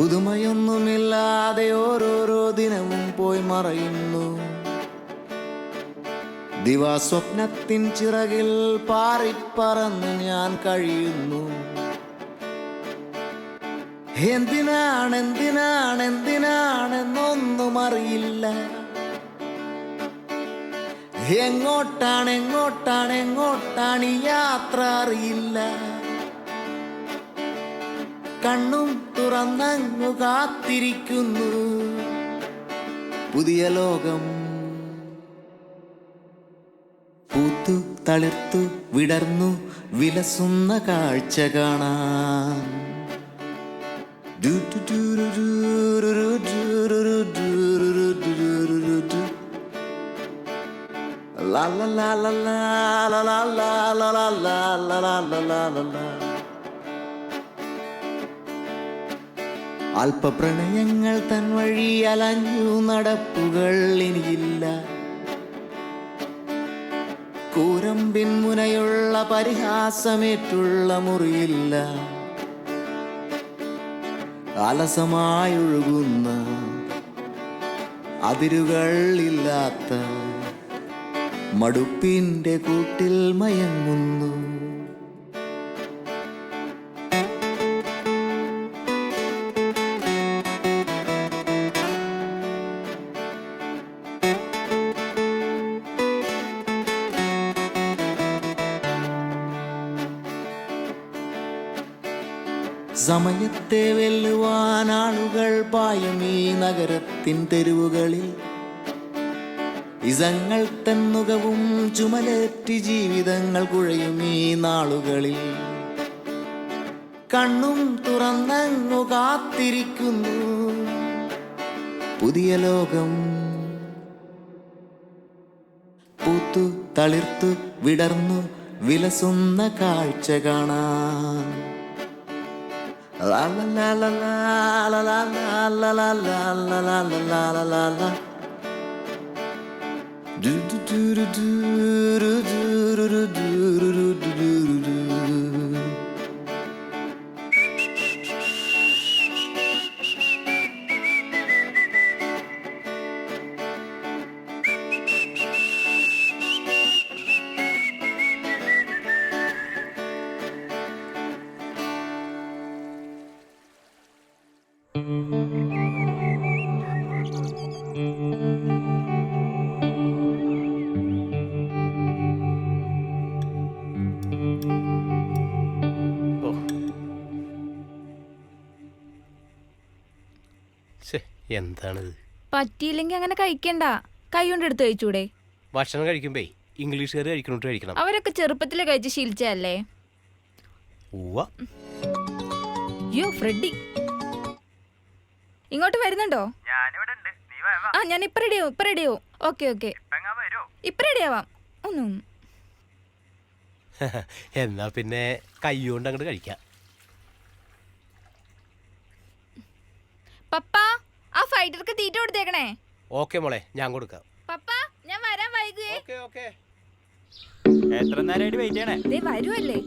പുതുമയൊന്നുമില്ലാതെ ഓരോരോ ദിനവും പോയി മറയുന്നു. ദിവാസ്വപ്നത്തിൻ ചിറകിൽ പാറിപ്പറന്ന് ഞാൻ കഴിയുന്നു. എന്തിനാണെന്നൊന്നും അറിയില്ല. എങ്ങോട്ടാണ് ഈ യാത്ര അറിയില്ല. കണ്ണും തുറന്നങ്ങു കാത്തിരിക്കുന്നു പുതിയ ലോകം. പൂത്തു തളിർത്തു വിടർന്നു വിലസുന്ന കാഴ്ച കാണാൻ. അല്പപ്രണയങ്ങൾ തൻ വഴി അലഞ്ഞു നടപ്പുകൾ ഇനിയില്ല. കൂരമ്പിൻ മുനയുള്ള പരിഹാസമേറ്റുള്ള മുറിയില്ല. അലസമായൊഴുകുന്ന അതിരുകൾ ഇല്ലാത്ത മടുപ്പിന്റെ കൂട്ടിൽ മയങ്ങുന്നു. സമയത്തെ വെല്ലുവാൻ ആളുകൾ പായും ഈ നഗരത്തിൻ തെരുവുകളിൽ. ഇസങ്ങൾ തന്നുകവും ചുമലേറ്റി ജീവിതങ്ങൾ കുഴയും ഈ നാളുകളിൽ. കണ്ണും തുറന്നങ്ങു കാത്തിരിക്കുന്നു പുതിയ ലോകം. പൂത്തു തളിർത്തു വിടർന്നു വിലസുന്ന കാഴ്ച കാണാൻ. La la la la la la la la la la la la la la la la la. Do do do do do do do do do do do. എന്താണിത്? പറ്റിയില്ലെങ്കിൽ അങ്ങനെ കഴിക്കണ്ട, കൈ കൊണ്ട് എടുത്ത് കഴിച്ചൂടെ? ഭക്ഷണം കഴിക്കുമ്പേ ഇംഗ്ലീഷുകാർ കഴിക്കണം. അവരൊക്കെ ചെറുപ്പത്തില് കഴിച്ച് ശീലിച്ചല്ലേ. യോ ഫ്രെഡി ഇങ്ങോട്ട് വരുന്നുണ്ടോ? ആ ഞാൻ ഇപ്പൊ റെഡിയാവും. ഓക്കെ ഇപ്പൊ റെഡിയാവാം. ഒന്നും എന്നാ പിന്നെ കൈ കൊണ്ട് അങ്ങോട്ട് കഴിക്കാം. പപ്പ ആ ഫൈറ്റർക്ക് തീറ്റ കൊടുത്തേക്കണേ. ഓക്കെ മോളെ, ഞാൻ കൊടുക്കാം. പപ്പ ഞാൻ വരാൻ വൈകുവേ. എത്ര നേരമായിട്ട് വെയിറ്റ് ചെയ്യണേ? ദേ വരുവല്ലേ.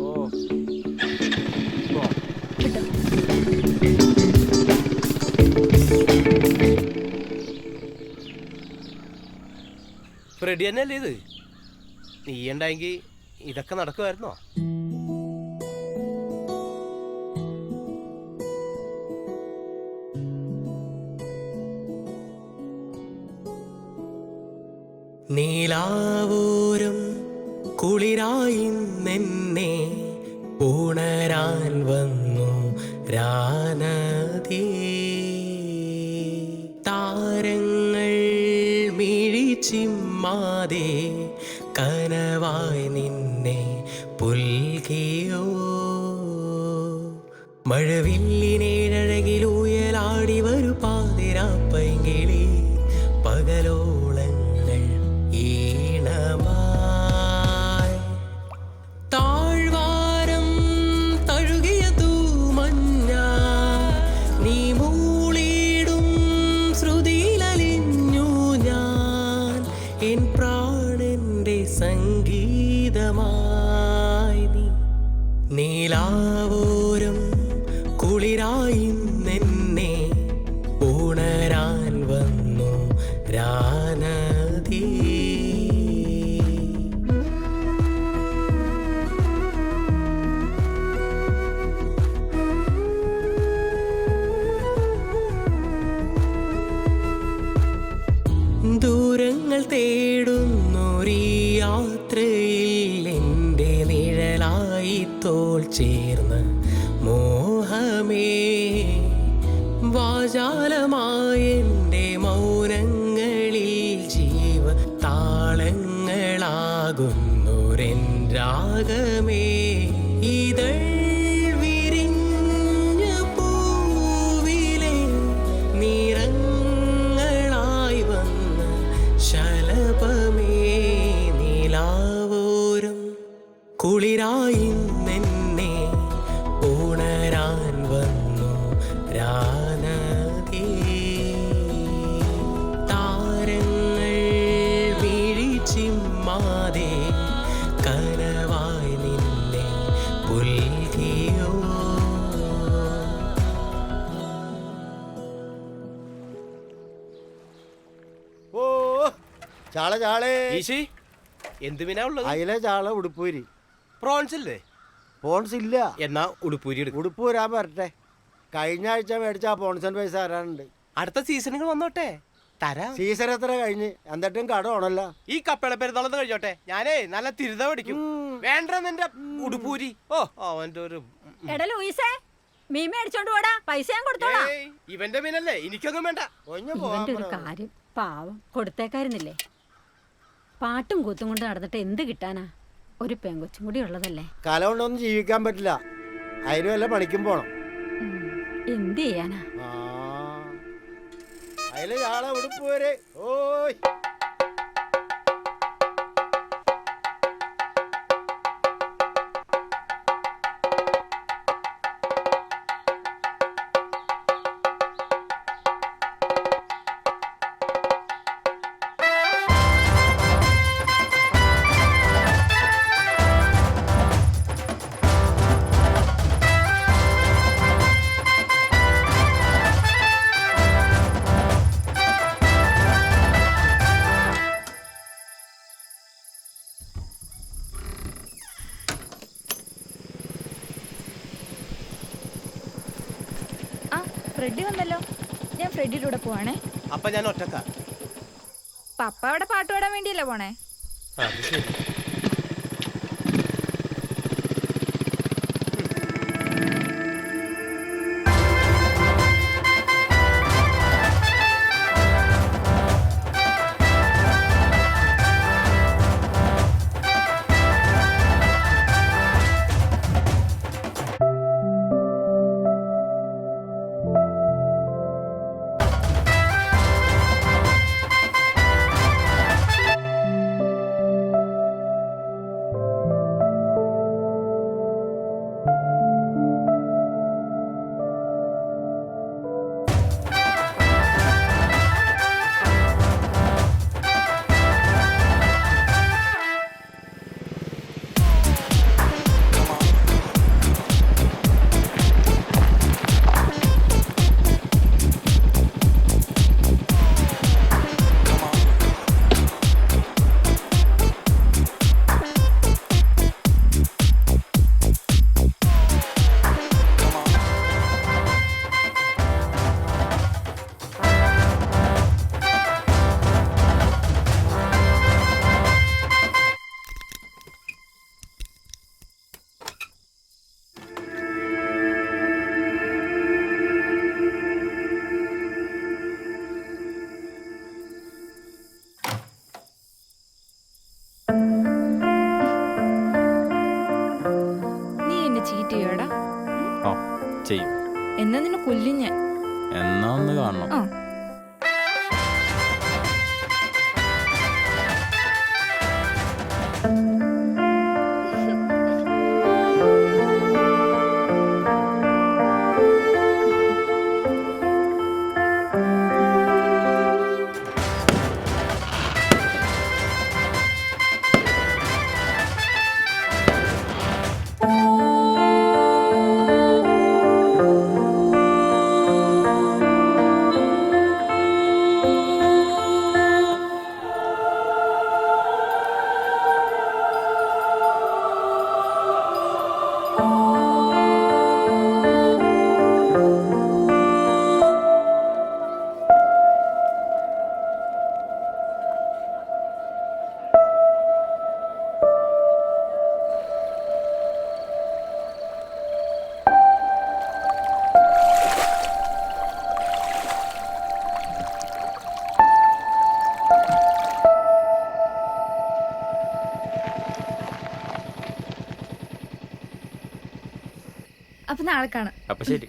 ഓ ഫ്രെഡി തന്നെയല്ലേ ഇത്? നീ ഉണ്ടായെങ്കിൽ ഇതൊക്കെ നടക്കുമായിരുന്നോ? നീലാവൂരും കുളിരായിന്നെന്നെ ഉണരാൻ വന്നു രാനദി. താരങ്ങൾ മിഴിച്ചിമ്മാതെ കനവായി നിന്നെ പുൽകിയോ. മഴവില്ലിനേഴകിലൂയലാടി വരു പാതിരാപ്പൈങ്കിളി പകലോളങ്ങൾ ഈണമായി. താഴ്വാരം തഴുകിയ തൂമഞ്ഞ നീ മൂളിടും ശ്രുതിയിലലിഞ്ഞു ഞാൻ. എൻ പ്രാണന്റെ സംഗീതമായി നീ. നീലാവോരം കുളിരായിന്നെ പോൽ ചേർന്ന് മോഹമേ വാചാലമായെൻ്റെ മൗനങ്ങളിൽ ജീവ താളങ്ങളാകുന്നൊരെൻ രാഗമേ ഇതൾ വിരിഞ്ഞ പൂവിലെ നിറങ്ങളായി വന്ന ശലഭമേ നിലാവോരം കുളിരായി നിന്നെ ഉണരാൻ വന്നു രാനദി താരങ്ങൾ വിഴിച്ചിമ്മാതെ കനവായി നിന്നെ പുൽകിയോ ഓ ചാള ചാളേ ഈശി എന്ത് മീനാ ഉള്ളത്? അയില ചാള ഉടുപ്പൂരി. പ്രോൺസ് ഇല്ലേ? പോൺസ് ഇല്ല. എന്നാ ഉടുപ്പൂരി എടുക്കും. ഉടുപ്പൂരാൻ വരട്ടെ. കഴിഞ്ഞ ആഴ്ച മേടിച്ച ആ പോൺസിന് പൈസ തരാനുണ്ട്. അടുത്ത സീസണുകൾ വന്നോട്ടെ, തരാം. സീസൺ എത്ര കഴിഞ്ഞ് എന്നിട്ടും കട ആണല്ലോ. ഈ കപ്പള പെരുന്നാളൊന്ന് കഴിഞ്ഞോട്ടെ, ഞാനേ നല്ല തിരുത പഠിക്കും. വേണ്ട നിന്റെ ഉടുപ്പൂരി. ഓ അവന്റെ ഒരു എടാ ലൂയിസേ, മീൻ മേടിച്ചോണ്ട് പോടാ, പൈസ ഞാൻ കൊടുത്തോളാം. ഏയ്, ഇവന്റെ മീനല്ലേ, എനിക്കൊന്നും വേണ്ട. ഒഞ്ഞു ഇവന്റെ ഒരു പോവാൻ കാര്യം, പാവം കൊടുത്തേക്കായിരുന്നില്ലേ. പാട്ടും കൂത്തും കൊണ്ട് നടന്നിട്ട് എന്ത് കിട്ടാനാ? ഒരു പെങ്കൊച്ചും കൂടി ഉള്ളതല്ലേ. കല കൊണ്ടൊന്നും ജീവിക്കാൻ പറ്റില്ല. അതിന് വല്ല പണിക്കും പോണം. എന്ത് ചെയ്യാനാ? ആ അയില ചാള ഉടുപ്പൂര്. ഓയ് ആ ഫ്രെഡി വന്നല്ലോ. ഞാൻ ഫ്രെഡിയുടെ കൂടെ പോവാണേ. അപ്പൊ ഞാൻ ഒറ്റക്ക. പപ്പ അവിടെ പാട്ട് പാടാൻ വേണ്ടിയല്ലേ പോണേ? അത് ശരി. ചെയ്യും. എന്നാ നിന്നെ കൊല്ലും ഞാൻ. എന്നാ ഒന്ന് കാണണം. ആ അപ്പൊ നാളെ കാണാം. അപ്പൊ ശരി.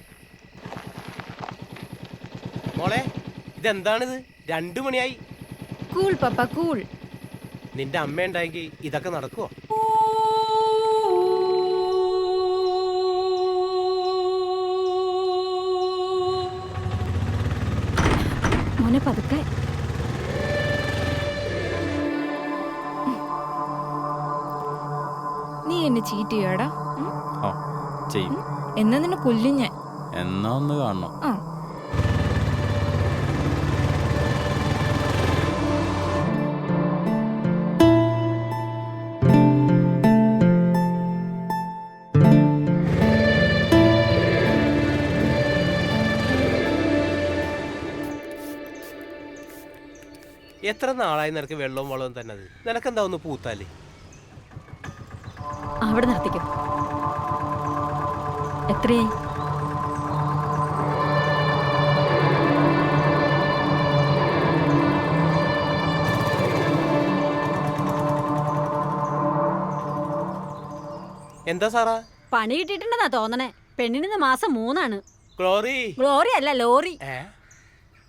മോളെ ഇതെന്താണിത്? 2 മണിയായി. കൂൾ പപ്പ കൂൾ. നിന്റെ അമ്മ ഉണ്ടായെങ്കിൽ ഇതൊക്കെ നടക്കുവോ? മോനെ പതുക്കെ. നീ എന്നെ ചീറ്റ് ചെയ്യാടാ. ഓ ചെയ്യും. എന്നാ നിന്നെ കൊല്ലും ഞാൻ. എന്നാ ഒന്ന് കാണണം. ആ എത്ര നാളായി നിനക്ക് വെള്ളവും വളവും തന്നത്? നിനക്കെന്താ ഒന്ന് പൂത്താലേ? അവിടെ നിർത്തിക്കും. എത്രയായി? എന്താ സാറാ? പണി കിട്ടിയിട്ടുണ്ടെന്നാ തോന്നണേ. പെണ്ണിന് മാസം 3 ഗ്ലോറി. ഗ്ലോറി അല്ല ലോറി. ഏ?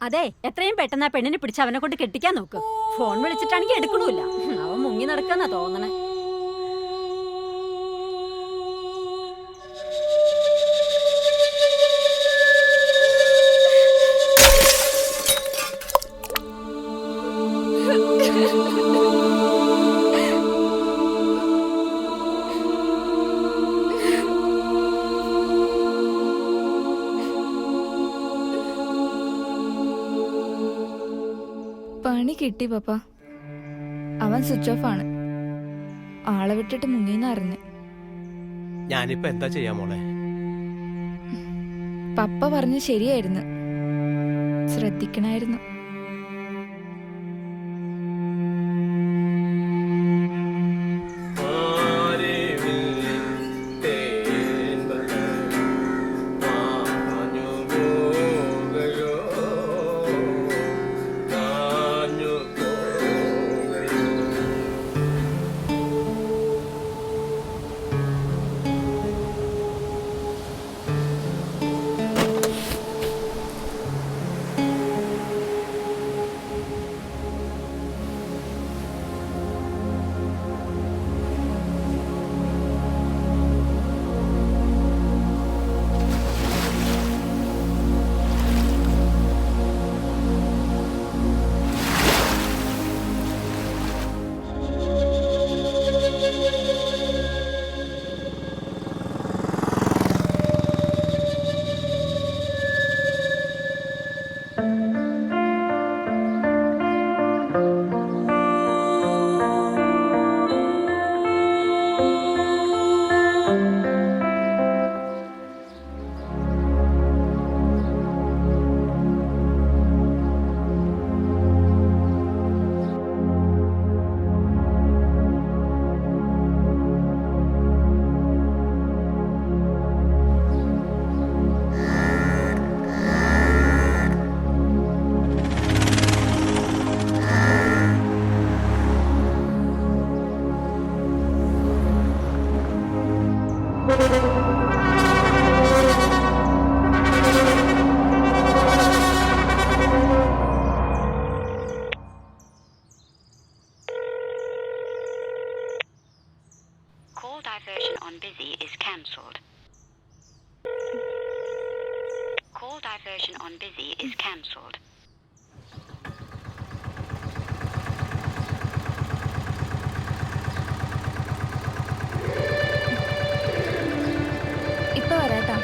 അതെ, എത്രയും പെട്ടെന്ന് ആ പെണ്ണിനെ പിടിച്ച് അവനെ കൊണ്ട് കെട്ടിക്കാൻ നോക്ക്. ഫോൺ വിളിച്ചിട്ടാണെങ്കിൽ എടുക്കണമില്ല. അവൻ മുങ്ങി നടക്കാന്നാ തോന്നണേ. പണി കിട്ടി പപ്പ. അവൻ സ്വിച്ച് ഓഫ് ആണ്. ആളെ വിട്ടിട്ട് മുങ്ങിന്ന് അറിഞ്ഞ്. ഞാനിപ്പോ എന്താ ചെയ്യാ മോളെ? പപ്പ പറഞ്ഞ് ശരിയായിരുന്നു, ശ്രദ്ധിക്കണായിരുന്നു. Call diversion on busy is cancelled. Call diversion on busy is cancelled. ഇപ്പൊ വരാട്ടാ.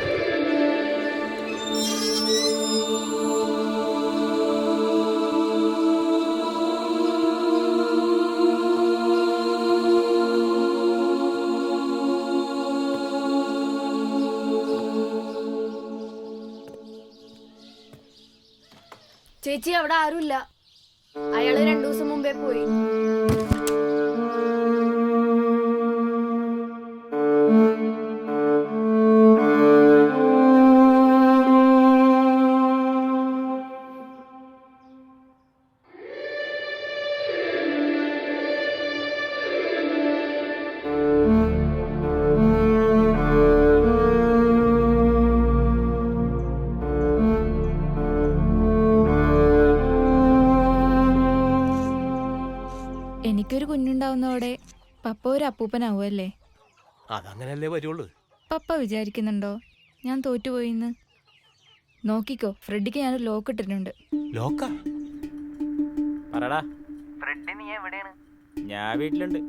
ചേച്ചി, അവിടെ ആരുമില്ല. അയാള് 2 ദിവസം മുമ്പേ പോയി. വളർന്നോടെ പപ്പ ഒരു അപ്പൂപ്പനാവുമല്ലേ? അതങ്ങനല്ലേ വരുള്ളൂ. പപ്പ വിചാരിക്കുന്നുണ്ടോ ഞാൻ തോറ്റുപോയിന്ന്? നോക്കിക്കോ, ഫ്രെഡിക്ക് ഞാനൊരു ലോക്ക് ഇട്ടിട്ടുണ്ട്. ലോക്കാ? പറടാ. ഞാൻ വീട്ടിലുണ്ട്.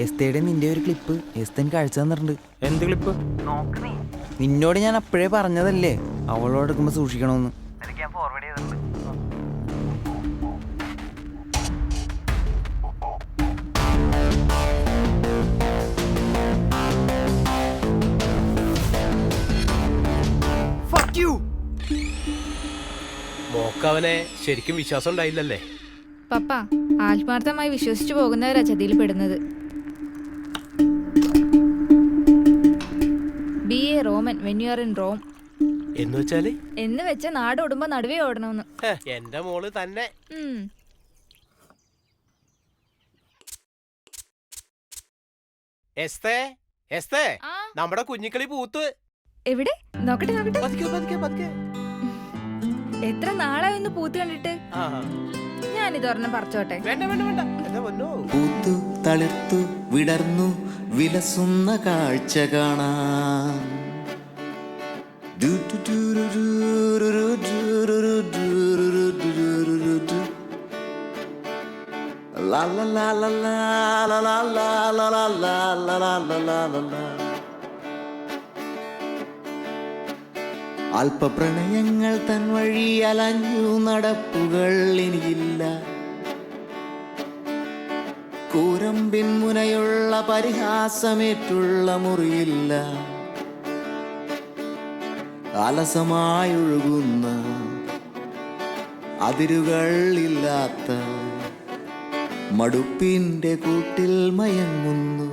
എസ്തയുടെ നിന്റെ ഒരു ക്ലിപ്പ് എസ്തൻ കാഴ്ച തന്നിട്ടുണ്ട്. എന്ത് ക്ലിപ്പ്? നിന്നോട് ഞാൻ അപ്പോഴേ പറഞ്ഞതല്ലേ അവളോട് എടുക്കുമ്പോ സൂക്ഷിക്കണമെന്ന്. മോക്കവനെ ശരിക്കും വിശ്വാസം ഉണ്ടായില്ലല്ലേ? പപ്പ ആത്മാർത്ഥമായി വിശ്വസിച്ചു പോകുന്നവരാ ചതിയിൽ പെടുന്നത്. Be a Roman when you are in Rome. എന്ന് വെച്ചാല്? എന്ന് വെച്ച നാട് ഓടുമ്പോ നടുവേ ഓടണമെന്ന്. എന്റെ മോള് തന്നെ. എസ്തേ, എസ്തേ, നമ്മുടെ കുഞ്ഞിക്കളി പൂത്ത്. എവിടെ? നോക്കട്ടെ നോക്കട്ടെ. പതുക്കെ പതുക്കെ പതുക്കെ. എത്ര നാളായി ഒന്ന് പൂത്ത് കണ്ടിട്ട്. ഞാനിതൊരെണ്ണം പറിച്ചോട്ടെ. വേണ്ട വേണ്ട വേണ്ട, എന്റെ പൊന്നോ. പൂത്തു തളിർത്തു വിടർന്നു വിലസുന്ന കാഴ്ച കാണാൻ. അല്പപ്രണയങ്ങൾ തൻ വഴി അലഞ്ഞു നടപ്പുകൾ ഇനിയില്ല. കൂരമ്പിൻ മുനയുള്ള പരിഹാസമേറ്റുള്ള മുറിയില്ല. അലസമായൊഴുകുന്ന അതിരുകൾ ഇല്ലാത്ത മടുപ്പിന്റെ കൂട്ടിൽ മയങ്ങുന്നു.